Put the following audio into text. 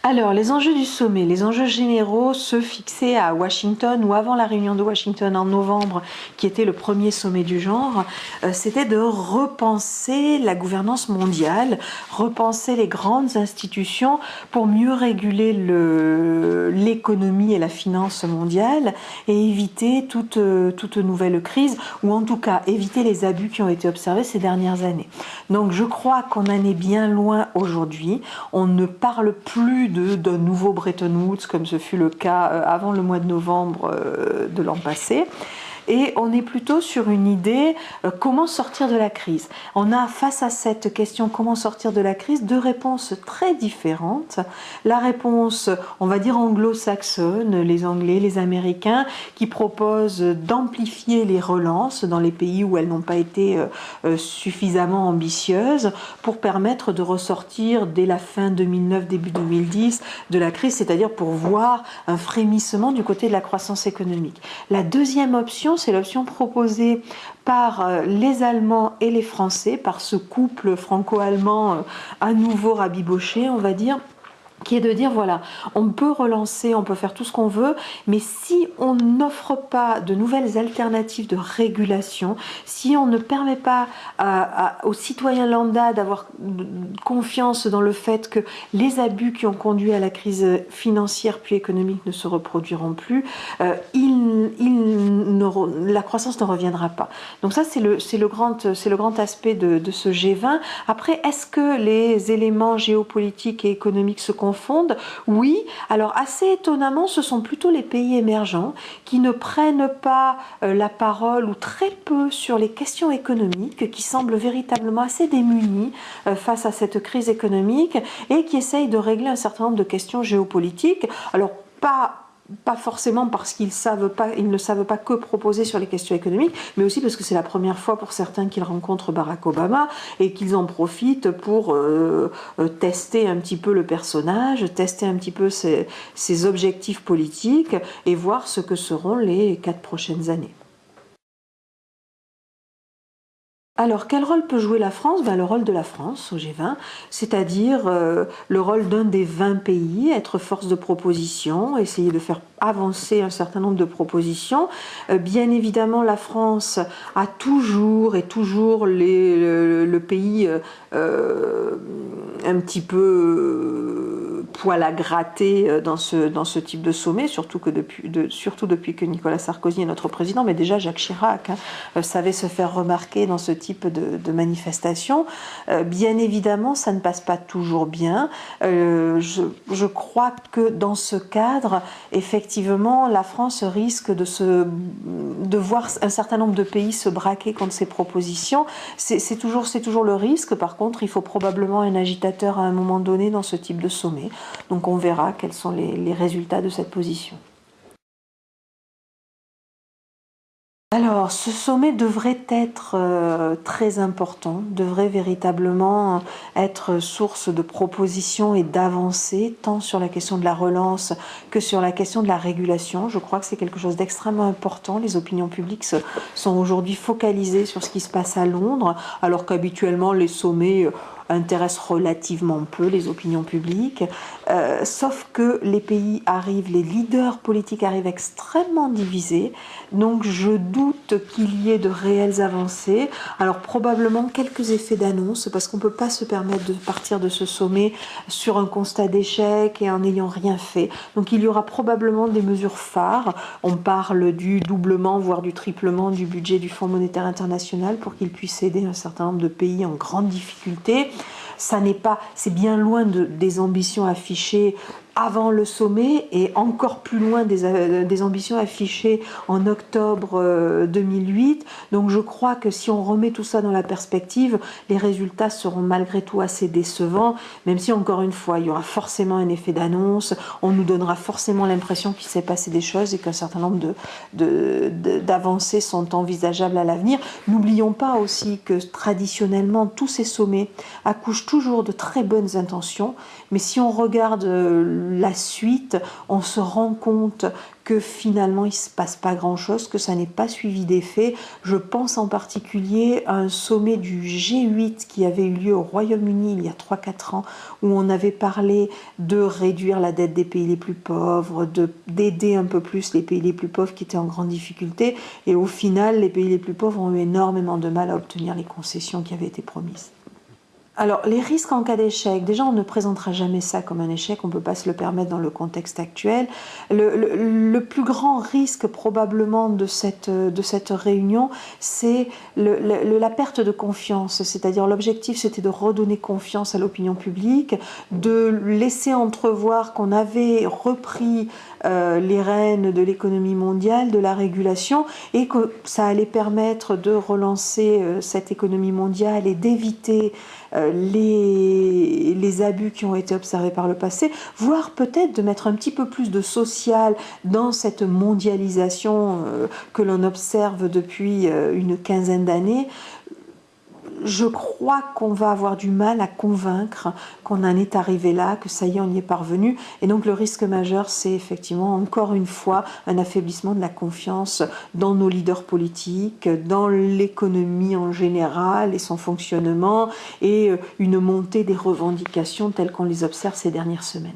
Alors, les enjeux du sommet, les enjeux généraux, ceux fixés à Washington ou avant la réunion de Washington en novembre, qui était le premier sommet du genre, c'était de repenser la gouvernance mondiale, repenser les grandes institutions pour mieux réguler l'économie et la finance mondiale et éviter toute nouvelle crise, ou en tout cas éviter les abus qui ont été observés ces dernières années. Donc je crois qu'on en est bien loin aujourd'hui. On ne parle plus d'un nouveau Bretton Woods comme ce fut le cas avant le mois de novembre de l'an passé. Et on est plutôt sur une idée comment sortir de la crise. On a face à cette question comment sortir de la crise deux réponses très différentes. La réponse, on va dire anglo-saxonne, les Anglais, les Américains, qui proposent d'amplifier les relances dans les pays où elles n'ont pas été suffisamment ambitieuses pour permettre de ressortir dès la fin 2009, début 2010 de la crise, c'est-à-dire pour voir un frémissement du côté de la croissance économique. La deuxième option, c'est l'option proposée par les Allemands et les Français, par ce couple franco-allemand à nouveau rabiboché, on va dire, qui est de dire, voilà, on peut relancer, on peut faire tout ce qu'on veut, mais si on n'offre pas de nouvelles alternatives de régulation, si on ne permet pas aux citoyens lambda d'avoir confiance dans le fait que les abus qui ont conduit à la crise financière puis économique ne se reproduiront plus, la croissance ne reviendra pas. Donc ça, c'est le grand aspect de ce G20. Après, est-ce que les éléments géopolitiques et économiques se confondent? Oui, alors assez étonnamment, ce sont plutôt les pays émergents qui ne prennent pas la parole ou très peu sur les questions économiques, qui semblent véritablement assez démunis face à cette crise économique et qui essayent de régler un certain nombre de questions géopolitiques. Alors, pas forcément parce qu'ils ne savent pas que proposer sur les questions économiques, mais aussi parce que c'est la première fois pour certains qu'ils rencontrent Barack Obama et qu'ils en profitent pour tester un petit peu le personnage, tester un petit peu ses objectifs politiques et voir ce que seront les 4 prochaines années. Alors, quel rôle peut jouer la France? Le rôle de la France au G20, c'est-à-dire le rôle d'un des 20 pays, être force de proposition, essayer de faire avancer un certain nombre de propositions. Bien évidemment, la France a toujours le pays un petit peu poil à gratter dans ce type de sommet, surtout depuis que Nicolas Sarkozy est notre président, mais déjà Jacques Chirac savait se faire remarquer dans ce type de manifestation. Bien évidemment, ça ne passe pas toujours bien. Je crois que dans ce cadre, effectivement, la France risque de voir un certain nombre de pays se braquer contre ses propositions. C'est toujours le risque. Par contre, il faut probablement un agitateur à un moment donné dans ce type de sommet. Donc on verra quels sont les résultats de cette position. Alors, ce sommet devrait être très important, devrait véritablement être source de propositions et d'avancées, tant sur la question de la relance que sur la question de la régulation. Je crois que c'est quelque chose d'extrêmement important. Les opinions publiques sont aujourd'hui focalisées sur ce qui se passe à Londres, alors qu'habituellement les sommets intéressent relativement peu les opinions publiques, sauf que les leaders politiques arrivent extrêmement divisés, donc je doute qu'il y ait de réelles avancées. Alors probablement quelques effets d'annonce, parce qu'on ne peut pas se permettre de partir de ce sommet sur un constat d'échec et en n'ayant rien fait. Donc il y aura probablement des mesures phares. On parle du doublement, voire du triplement du budget du Fonds monétaire international pour qu'il puisse aider un certain nombre de pays en grande difficulté. C'est bien loin des ambitions affichées avant le sommet et encore plus loin des ambitions affichées en octobre 2008. Donc je crois que si on remet tout ça dans la perspective, les résultats seront malgré tout assez décevants, même si encore une fois, il y aura forcément un effet d'annonce, on nous donnera forcément l'impression qu'il s'est passé des choses et qu'un certain nombre d'avancées sont envisageables à l'avenir. N'oublions pas aussi que traditionnellement, tous ces sommets accouchent toujours de très bonnes intentions, mais si on regarde la suite, on se rend compte que finalement il ne se passe pas grand-chose, que ça n'est pas suivi d'effet. Je pense en particulier à un sommet du G8 qui avait eu lieu au Royaume-Uni il y a 3-4 ans, où on avait parlé de réduire la dette des pays les plus pauvres, d'aider un peu plus les pays les plus pauvres qui étaient en grande difficulté, et au final les pays les plus pauvres ont eu énormément de mal à obtenir les concessions qui avaient été promises. Alors, les risques en cas d'échec, déjà on ne présentera jamais ça comme un échec, on ne peut pas se le permettre dans le contexte actuel. Le plus grand risque probablement de cette réunion, c'est la perte de confiance, c'est-à-dire l'objectif c'était de redonner confiance à l'opinion publique, de laisser entrevoir qu'on avait repris les rênes de l'économie mondiale, de la régulation, et que ça allait permettre de relancer cette économie mondiale et d'éviter les abus qui ont été observés par le passé, voire peut-être de mettre un petit peu plus de social dans cette mondialisation que l'on observe depuis une quinzaine d'années. Je crois qu'on va avoir du mal à convaincre qu'on en est arrivé là, que ça y est, on y est parvenu. Et donc le risque majeur, c'est effectivement, encore une fois, un affaiblissement de la confiance dans nos leaders politiques, dans l'économie en général et son fonctionnement, et une montée des revendications telles qu'on les observe ces dernières semaines.